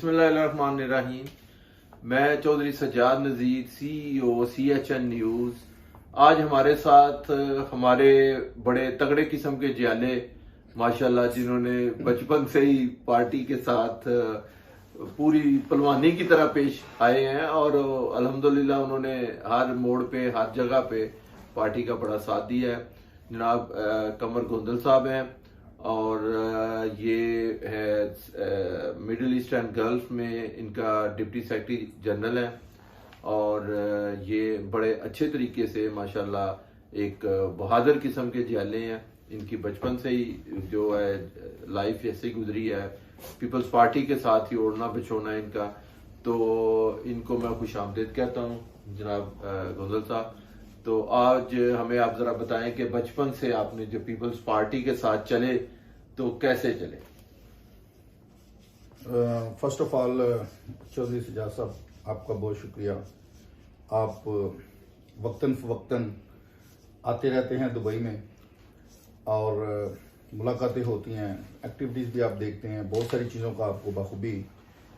बिस्मिल्लाहिर्रहमानिर्रहीम। मैं चौधरी सज्जाद नज़ीर, CEO CHN news. आज हमारे साथ हमारे बड़े तगड़े किस्म के जियाले माशाल्लाह, जिन्होंने बचपन से ही पार्टी के साथ पूरी पलवानी की तरह पेश आए हैं और अल्हम्दुलिल्लाह उन्होंने हर मोड़ पे, हर जगह पे पार्टी का बड़ा साथ दिया है। जनाब कमर गोंदल साहब हैं और ये है मिडिल ईस्ट एंड गल्फ में इनका डिप्टी सेक्रेटरी जनरल है और ये बड़े अच्छे तरीके से माशाल्लाह एक बहादुर किस्म के जियाले हैं। इनकी बचपन से ही जो है लाइफ ऐसे गुजरी है, पीपल्स पार्टी के साथ ही ओढ़ना बिछोना इनका, तो इनको मैं खुश आमदीद कहता हूँ जनाब गोंदल साहब। तो आज हमें आप जरा बताएं कि बचपन से आपने जो पीपल्स पार्टी के साथ चले तो कैसे चले? First of all Chaudhary Sajjad साहब, आपका बहुत शुक्रिया। आप वक्तन फवक्तन आते रहते हैं दुबई में और मुलाकातें होती हैं, एक्टिविटीज़ भी आप देखते हैं, बहुत सारी चीज़ों का आपको बखूबी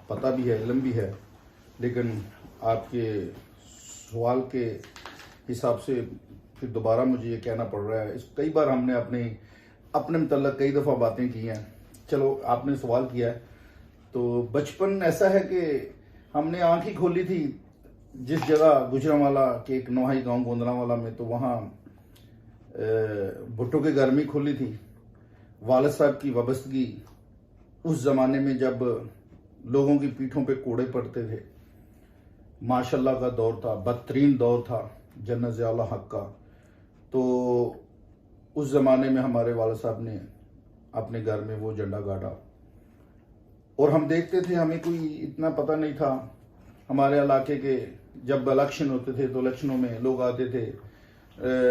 पता भी है, इल्म भी है। लेकिन आपके सवाल के हिसाब से फिर दोबारा मुझे ये कहना पड़ रहा है, कई बार हमने अपने मतलब कई दफ़ा बातें की हैं। चलो, आपने सवाल किया है तो बचपन ऐसा है कि हमने आँख ही खोली थी जिस जगह गुजरांवाला के एक नोहाई गांव गोंदलावाला में, तो वहाँ भुट्टो के घर में खोली थी। वालिद साहब की वाबस्तगी उस ज़माने में जब लोगों की पीठों पे कोड़े पड़ते थे, माशाल्लाह का दौर था, बदतरीन दौर था जन्नत ज़िया हक का। तो उस ज़माने में हमारे वालिद साहब ने अपने घर में वो झंडा गाड़ा और हम देखते थे, हमें कोई इतना पता नहीं था। हमारे इलाके के जब इलेक्शन होते थे तो इलेक्शनों में लोग आते थे,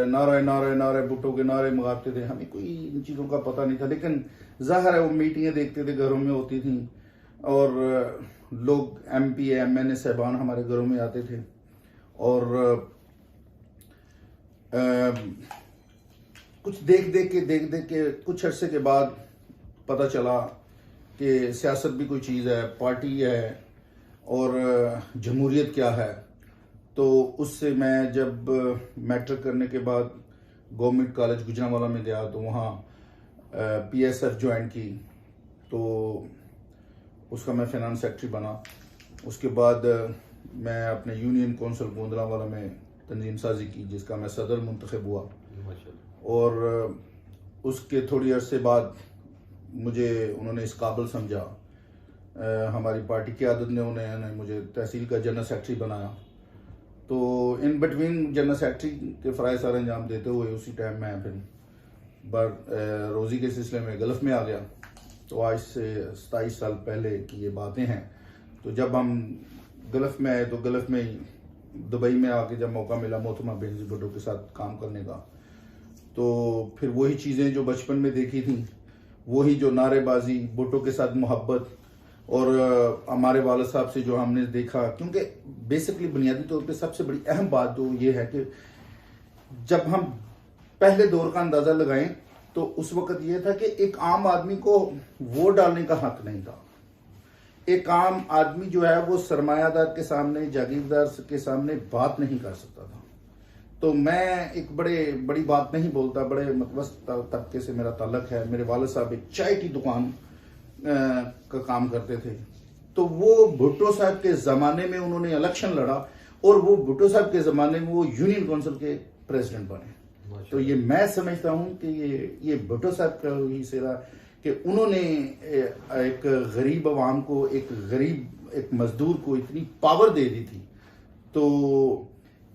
नारे नारे नारे भुट्टो के नारे मंगाते थे, हमें कोई इन चीज़ों का पता नहीं था। लेकिन ज़ाहिर है वो मीटिंगें देखते थे, घरों में होती थी और लोग MP MNA साहबान हमारे घरों में आते थे और कुछ देख देख के कुछ अरसे के बाद पता चला कि सियासत भी कोई चीज़ है, पार्टी है और जमहूरियत क्या है। तो उससे मैं जब मैट्रिक करने के बाद गवर्नमेंट कॉलेज गुजरांवाला में गया तो वहाँ PSF ज्वाइन की, तो उसका मैं फाइनेंस सेक्रेटरी बना। उसके बाद मैं अपने यूनियन कौंसिल गोंदलावाला में तंजीम साजी की, जिसका मैं सदर मुंतखब हुआ। और उसके थोड़ी अरसे बाद मुझे उन्होंने इस काबिल समझा, हमारी पार्टी की क़यादत ने उन्हें मुझे तहसील का जनरल सेक्रेटरी बनाया। तो इन बिटवीन जनरल सेक्रेटरी के फ़राइज़ सर अंजाम देते हुए उसी टाइम मैं फिर रोज़ी के सिलसिले में गल्फ़ में आ गया। तो आज से 27 साल पहले की ये बातें हैं। तो जब हम गल्फ़ में आए तो गल्फ़ में ही दुबई में आके जब मौका मिला मोहतरमा बेनज़ीर भुट्टो के साथ काम करने का, तो फिर वही चीज़ें जो बचपन में देखी थी, वही जो नारेबाजी, भुट्टो के साथ मोहब्बत और हमारे वालिद साहब से जो हमने देखा। क्योंकि बेसिकली बुनियादी तौर पे सबसे बड़ी अहम बात जो ये है कि जब हम पहले दौर का अंदाज़ा लगाएं तो उस वक़्त ये था कि एक आम आदमी को वोट डालने का हक नहीं था। एक आम आदमी जो है वो सरमायादार के सामने, जागीरदार के सामने बात नहीं कर सकता था। तो मैं एक बड़ी बात नहीं बोलता, बड़े मतवस्त तबके से मेरा ताल्लुक है। मेरे वालिद साहब एक चाय की दुकान का काम करते थे, तो वो भुट्टो साहब के ज़माने में उन्होंने इलेक्शन लड़ा और वो भुट्टो साहब के ज़माने में वो यूनियन काउंसिल के प्रेसिडेंट बने। तो ये मैं समझता हूँ कि ये भुट्टो साहब का ही सिरा कि उन्होंने एक गरीब अवाम को, एक मजदूर को इतनी पावर दे दी थी। तो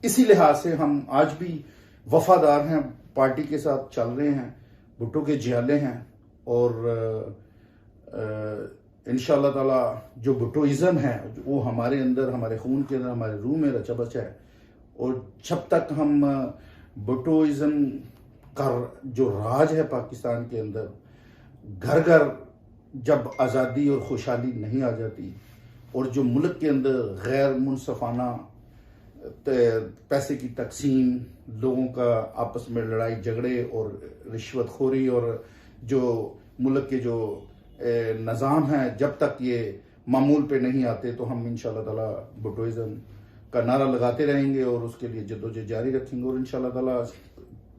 इसी लिहाज से हम आज भी वफादार हैं, पार्टी के साथ चल रहे हैं, भुट्टो के जियाले हैं और इंशाअल्लाह ताला जो भुट्टोइज़्म है वो हमारे अंदर, हमारे खून के अंदर, हमारे रूह में रचा बचा है। और जब तक हम भुट्टोइज़्म का जो राज है पाकिस्तान के अंदर, घर घर जब आज़ादी और खुशहाली नहीं आ जाती और जो मुल्क के अंदर गैर मुनसफाना पैसे की तकसीम, लोगों का आपस में लड़ाई झगड़े और रिश्वतखोरी और जो मुल्क के जो निज़ाम है, जब तक ये मामूल पे नहीं आते तो हम इंशाल्लाह ताला भुट्टोइज्म का नारा लगाते रहेंगे और उसके लिए जद्दोजहद जारी रखेंगे और इंशाल्लाह ताला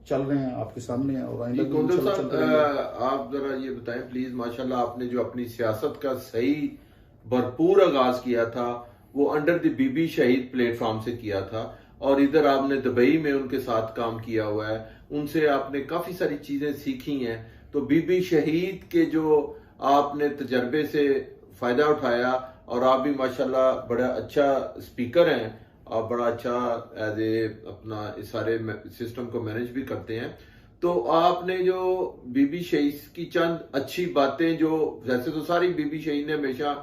चल रहे हैं आपके सामने हैं और आइंदा भी कौंदल इंशाल्लाह साहब, चलते रहेंगे। आप जरा ये बताएं प्लीज, माशाल्लाह आपने जो अपनी सियासत का सही भरपूर आगाज किया था वो अंडर द बीबी शहीद प्लेटफॉर्म से किया था और इधर आपने दुबई में उनके साथ काम किया हुआ है, उनसे आपने काफी सारी चीजें सीखी हैं। तो बीबी शहीद के जो आपने तजर्बे से फायदा उठाया और आप भी माशाल्लाह बड़ा अच्छा स्पीकर हैं और बड़ा अच्छा एज ए अपना इस सारे सिस्टम को मैनेज भी करते हैं। तो आपने जो बीबी शहीद की चंद अच्छी बातें, जो वैसे तो सारी बीबी शहीद ने हमेशा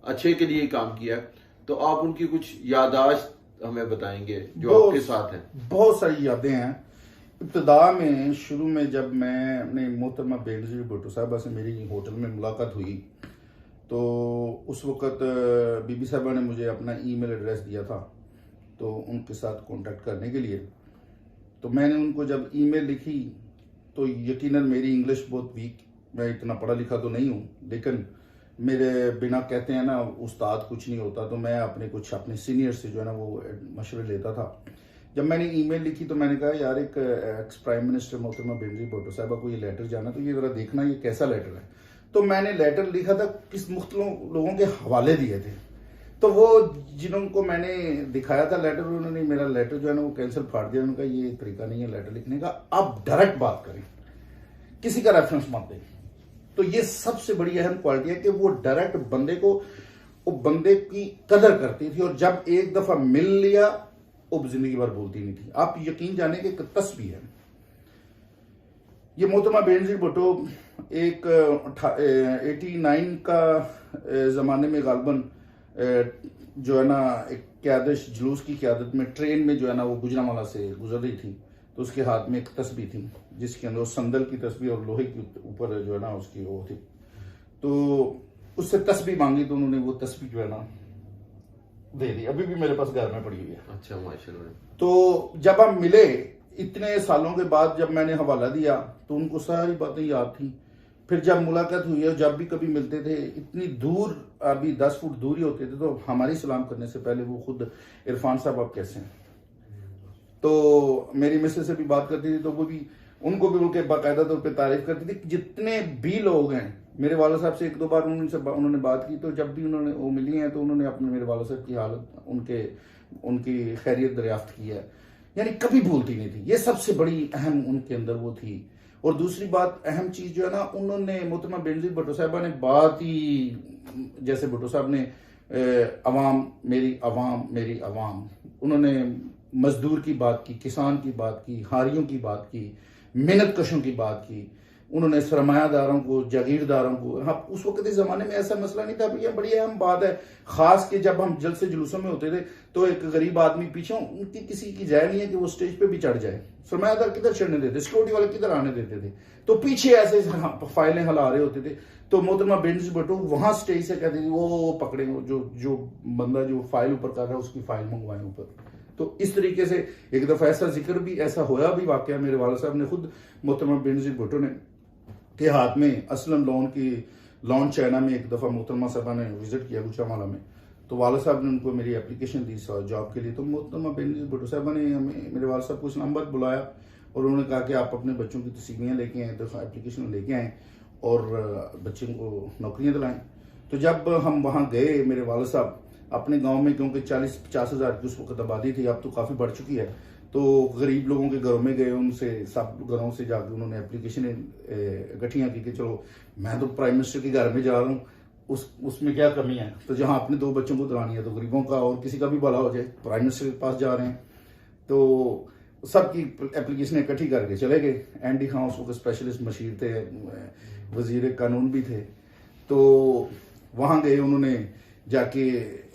अच्छे के लिए ही काम किया है, तो आप उनकी कुछ यादाश्त हमें बताएंगे जो आपके साथ हैं। बहुत सारी यादें हैं। इब्तदा में शुरू में जब मैं अपने मोहतरमा बेनज़ीर भुट्टो साहबा से मेरी होटल में मुलाकात हुई तो उस वक़्त बीबी साहबा ने मुझे अपना ईमेल एड्रेस दिया था तो उनके साथ कांटेक्ट करने के लिए। तो मैंने उनको जब ईमेल लिखी तो यकीनन मेरी इंग्लिश बहुत वीक, मैं इतना पढ़ा लिखा तो नहीं हूँ, लेकिन मेरे बिना कहते हैं ना उस्ताद कुछ नहीं होता, तो मैं अपने सीनियर से जो है ना वो मशवरे लेता था। जब मैंने ईमेल लिखी तो मैंने कहा यार एक एक्स प्राइम मिनिस्टर मोहतरमा बेनज़ीर भुट्टो साहबा को ये लेटर जाना, तो ये ज़रा देखना ये कैसा लेटर है। तो मैंने लेटर लिखा था, किस मुख्तलिफ लोगों के हवाले दिए थे, तो वो जिनको मैंने दिखाया था लेटर, उन्होंने मेरा लेटर जो है ना वो कैंसिल फाड़ दिया। उनका ये तरीका नहीं है लेटर लिखने का, आप डायरेक्ट बात करें, किसी का रेफरेंस मत दें। तो ये सबसे बड़ी अहम क्वालिटी है कि वो डायरेक्ट बंदे की कदर करती थी और जब एक दफा मिल लिया वो जिंदगी भर बोलती नहीं थी। आप यकीन जाने के तस्वीर है ये मोहतरमा बेनज़ीर भुट्टो एक 89 का जमाने में गालबन जो है ना एक क्यादत जुलूस की क्यादत में ट्रेन में जो है ना वो गुजरांवाला से गुजर रही थी, तो उसके हाथ में एक तस्बीह थी जिसके अंदर संदल की तस्बीह और लोहे के ऊपर जो है ना उसकी वो थी। तो उससे तस्बीह मांगी तो उन्होंने वो तस्बीह जो है ना दे दी, अभी भी मेरे पास घर में पड़ी हुई है। अच्छा, माशाल्लाह। तो जब हम मिले इतने सालों के बाद, जब मैंने हवाला दिया तो उनको सारी बातें याद थी। फिर जब मुलाकात हुई है, जब भी कभी मिलते थे, इतनी दूर, अभी 10 फुट दूर ही होते थे, तो हमारी सलाम करने से पहले वो खुद इरफान साहब आप कैसे हैं, तो मेरी मिसेस से भी बात करती थी तो वो भी उनको भी उनके बाकायदा तौर पे तारीफ करती थी। जितने भी लोग हैं, मेरे वाला साहब से 1-2 बार उन्होंने बात की, तो जब भी उन्होंने वो मिली हैं तो उन्होंने अपने मेरे वाला साहब की हालत, उनकी खैरियत दरियाफ्त की है, यानी कभी भूलती नहीं थी। ये सबसे बड़ी अहम उनके अंदर वो थी। और दूसरी बात, अहम चीज जो है ना, उन्होंने मोहतरमा बेनज़ीर भुट्टो साहबा ने बात ही, जैसे भुट्टो साहब ने अवाम मेरी अवाम, उन्होंने मजदूर की बात की, किसान की बात की, हारियों की बात की, मेहनत कशों की बात की, उन्होंने सरमायादारों को, जागीरदारों को। हाँ, उस वक्त के जमाने में ऐसा मसला नहीं था, भैया बड़ी अहम बात है, खास के जब हम जलसे जुलूसों में होते थे तो एक गरीब आदमी पीछे, उनकी किसी की जाय नहीं है कि वो स्टेज पे भी चढ़ जाए, सरमायादार किधर चढ़ने देते, सिक्योरिटी वाले किधर आने देते थे, तो पीछे ऐसे फाइलें हिला रहे होते थे। तो मोहतरमा बेनज़ीर भुट्टो वहां स्टेज से कहती थी वो पकड़े, जो बंदा जो फाइल ऊपर कर रहा है उसकी फाइल मंगवाए ऊपर। तो इस तरीके से एक दफा ऐसा जिक्र भी ऐसा होया भी वाकया, मेरे वाला साहब ने खुद मोहतरमा बेनज़ीर भुट्टो ने के हाथ में असलम लॉन चाइना में एक दफा मोहतरमा साहबा ने विजिट किया गुजरांवाला में, तो वाला साहब ने उनको मेरी एप्लीकेशन दी जॉब के लिए। तो मोहतरमा बेनज़ीर भुट्टो साहबा ने हमें, मेरे वाला साहब को इस्लामाबाद बुलाया और उन्होंने कहा कि आप अपने बच्चों की तस्वीरें लेके आए, तो एप्लीकेशन लेके आए और बच्चों को नौकरियां दिलाएं। तो जब हम वहाँ गए, मेरे वाला साहब अपने गांव में, क्योंकि 40-50 हज़ार की उस वक्त आबादी थी, अब तो काफ़ी बढ़ चुकी है, तो गरीब लोगों के घरों में गए, उनसे सब घरों से जाकर उन्होंने एप्लीकेशन इकट्ठियाँ की कि चलो मैं तो प्राइम मिनिस्टर के घर में जा रहा हूँ, उसमें क्या कमी है, तो जहाँ अपने 2 बच्चों को दिलानी है तो गरीबों का और किसी का भी भला हो जाए, प्राइम मिनिस्टर के पास जा रहे हैं। तो सबकी एप्लीकेशन इकट्ठी करके चले गए। एनडी खान उस वक्त स्पेशलिस्ट मशीर थे, वजीर कानून भी थे। तो वहाँ गए, उन्होंने जाके,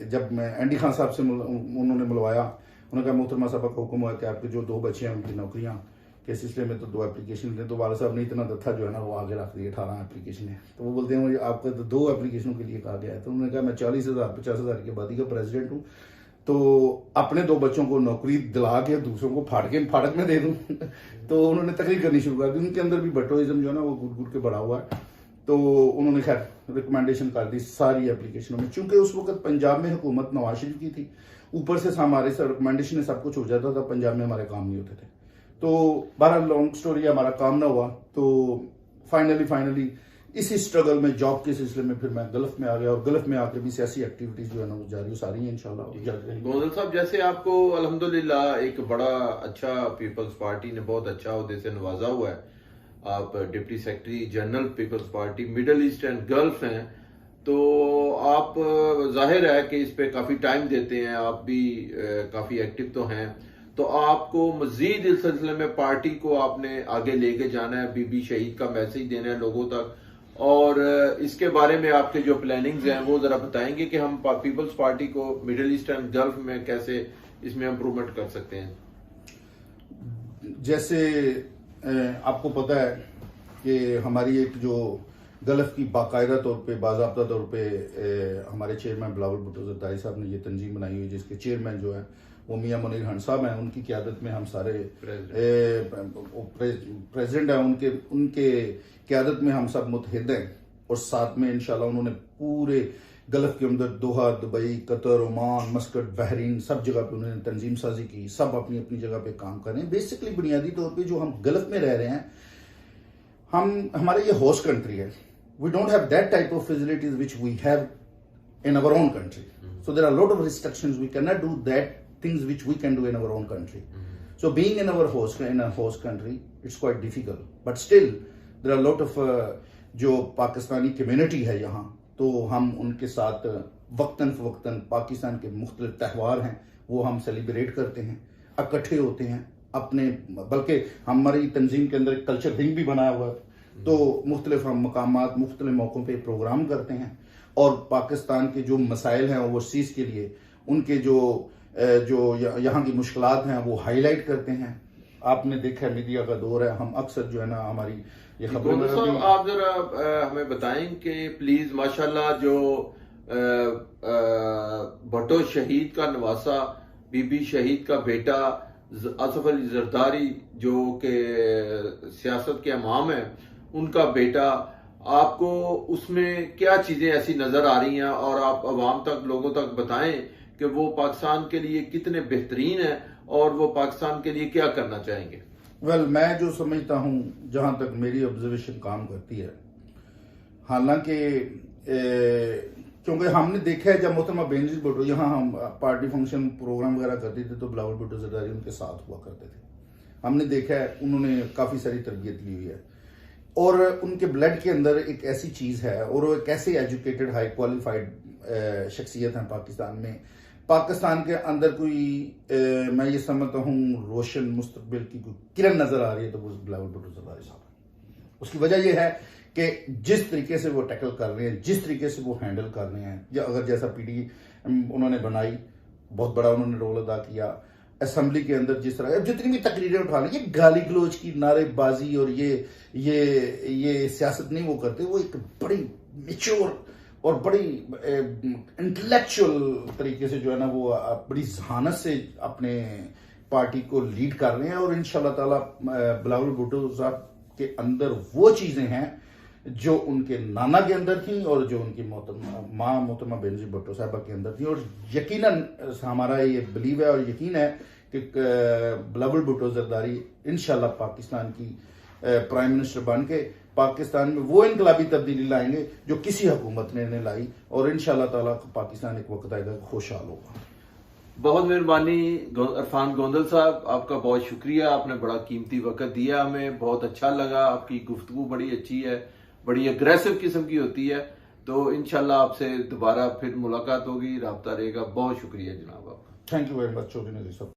जब मैं एनडी खान साहब से उन्होंने मिलवाया, उन्होंने कहा मोहतरमा साहब का हुक्म हुआ कि आपके जो 2 बच्चे हैं उनकी नौकरियां के सिलसिले में तो 2 एप्लीकेशन थे। तो वाला साहब ने इतना दत्था जो है ना वो आगे रख दिया, 18 एप्लीकेशन है। तो वो बोलते हैं मुझे आपका तो 2 एप्लीकेशनों के लिए कहा गया है। तो उन्होंने कहा मैं 40,000-50,000 की आबादी का प्रेसिडेंट हूँ, तो अपने 2 बच्चों को नौकरी दिला के दूसरों को फाड़क में दे दूं। तो उन्होंने तकरीर करनी शुरू कर दी। उनके अंदर भी भट्टोइज्म जो है ना वो गुड़ के बढ़ा हुआ है। तो उन्होंने खैर रिकमेंडेशन कर दी सारी एप्लीकेशनों में, चूंकि उस वक्त पंजाब में हुकूमत नवाज शरीफ की थी, ऊपर से हमारे से रिकमेंडेशन में सब कुछ हो जाता था, पंजाब में हमारे काम नहीं होते थे। तो 12 लॉन्ग स्टोरी, हमारा काम ना हुआ, तो फाइनली इसी स्ट्रगल में जॉब के सिलसिले में फिर मैं गल्फ में आ गया, और गल्फ में आकर भी सियासी एक्टिविटीज जो है ना वो जारी सारी हैं इंशाल्लाह जारी रहेंगी। गोंदल साहब, जैसे आपको अल्हम्दुलिल्लाह एक बड़ा अच्छा पीपल्स पार्टी ने बहुत अच्छा ओहदे से नवाजा हुआ है, आप deputy secretary general People's Party Middle East and Gulf हैं, तो आप जाहिर है कि इस पे काफी टाइम देते हैं, आप भी काफी एक्टिव तो हैं, तो आपको मजीद इस सिलसिले में पार्टी को आपने आगे लेके जाना है, बीबी शहीद का मैसेज देना है लोगों तक, और इसके बारे में आपके जो प्लानिंग्स हैं वो जरा बताएंगे कि हम पीपल्स पार्टी को मिडिल ईस्ट एंड गल्फ में कैसे इसमें इम्प्रूवमेंट कर सकते हैं। जैसे आपको पता है कि हमारी एक जो गल्फ की बाकायदा तौर पे बाज़ाब्ता तौर पे हमारे चेयरमैन बिलावल भुट्टो ज़रदारी साहब ने ये तंजीम बनाई हुई है, जिसके चेयरमैन जो है वो मियां मुनीर हंड साहब हैं, उनकी क़यादत में हम सारे प्रेसिडेंट हैं, उनके क़यादत में हम सब मुतहिद हैं, और साथ में इंशाल्लाह उन्होंने पूरे गल्फ के अंदर Doha, Dubai, Qatar, Oman, Muscat, Bahrain सब जगह पे उन्होंने तंजीम साजी की, सब अपनी अपनी जगह पे काम कर रहे हैं। बेसिकली बुनियादी तौर पे जो हम गल्फ में रह रहे हैं, हमारे ये होस्ट कंट्री है, we don't have that type of facilities which we have in our own country. So there are a lot of restrictions. We cannot do that things which we can do in our own country. So being in a host country, it's quite difficult. But still, there are a lot of जो Pakistani community है यहाँ, तो हम उनके साथ वक्तन फवक्तन पाकिस्तान के मुख्तलिफ त्यौहार हैं वो हम सेलिब्रेट करते हैं, इकट्ठे होते हैं अपने, बल्कि हमारी तंजीम के अंदर एक कल्चर विंग भी बनाया हुआ है, तो मुख्तलिफ हम मकामात मुख्तलिफ मौक़ों पे प्रोग्राम करते हैं, और पाकिस्तान के जो मसाइल हैं ओवरसीज के लिए उनके जो यहाँ की मुश्किलात हैं वो हाईलाइट करते हैं। आपने देखा है मीडिया का दौर है, हम अक्सर जो है ना हमारी ये खबरें, आप जरा हमें बताएं कि प्लीज माशाल्लाह जो भुट्टो शहीद का नवासा, बीबी शहीद का बेटा असफ अली जरदारी जो के सियासत के इमाम हैं, उनका बेटा, आपको उसमें क्या चीजें ऐसी नजर आ रही हैं, और आप अवाम तक लोगों तक बताएं कि वो पाकिस्तान के लिए कितने बेहतरीन है और वो पाकिस्तान के लिए क्या करना चाहेंगे। वेल, मैं जो समझता हूं, जहां तक मेरी ऑब्जर्वेशन काम करती है, हालांकि क्योंकि हमने देखा है जब मोहतरमा बेनजीर भुट्टो यहाँ हम पार्टी फंक्शन प्रोग्राम वगैरह करते थे तो बिलावल भुट्टो ज़रदारी उनके साथ हुआ करते थे। हमने देखा है उन्होंने काफी सारी तरबियत ली हुई है, और उनके ब्लड के अंदर एक ऐसी चीज है, और वो एक ऐसे एजुकेटेड हाई क्वालिफाइड शख्सियत है पाकिस्तान में। पाकिस्तान के अंदर कोई मैं ये समझता हूँ रोशन मुस्तकबिल की कोई किरण नजर आ रही है तो वो बिलावल भुट्टो ज़रदारी साहब है। उसकी वजह यह है कि जिस तरीके से वो टैकल कर रहे हैं, जिस तरीके से वो हैंडल कर रहे हैं, या अगर जैसा पीडी उन्होंने बनाई, बहुत बड़ा उन्होंने रोल अदा किया असेंबली के अंदर, जिस तरह जितनी भी तकरीरें उठा रहे, ये गाली गलोच की नारेबाजी और ये सियासत नहीं वो करते, वो एक बड़ी मेच्योर और बड़ी इंटेलेक्चुअल तरीके से जो है ना वो बड़ी जहानत से अपने पार्टी को लीड कर रहे हैं, और इंशाल्लाह ताला बिलावल भुट्टो साहब के अंदर वो चीजें हैं जो उनके नाना के अंदर थी और जो उनकी माँ मोहतरमा बेनजीर भुट्टो साहबा के अंदर थी, और यकीनन हमारा ये बिलीव है और यकीन है कि बिलावल भुट्टो ज़रदारी इंशाल्लाह पाकिस्तान की प्राइम मिनिस्टर बन के पाकिस्तान में वो इनकलाबी तब्दीली लाएंगे जो किसी हुकूमत ने लाई, और इंशाल्लाह ताला पाकिस्तान एक वक्त आएगा खुशहाल होगा। बहुत मेहरबानी इरफान गोंदल साहब, आपका बहुत शुक्रिया, आपने बड़ा कीमती वक्त दिया हमें, बहुत अच्छा लगा, आपकी गुफ्तगू बड़ी अच्छी है, बड़ी अग्रेसिव किस्म की होती है, तो इंशाल्लाह आपसे दोबारा फिर मुलाकात होगी, राब्ता रहेगा। बहुत शुक्रिया जनाब आपका। Thank you very much Chaudhary Nazir साहब।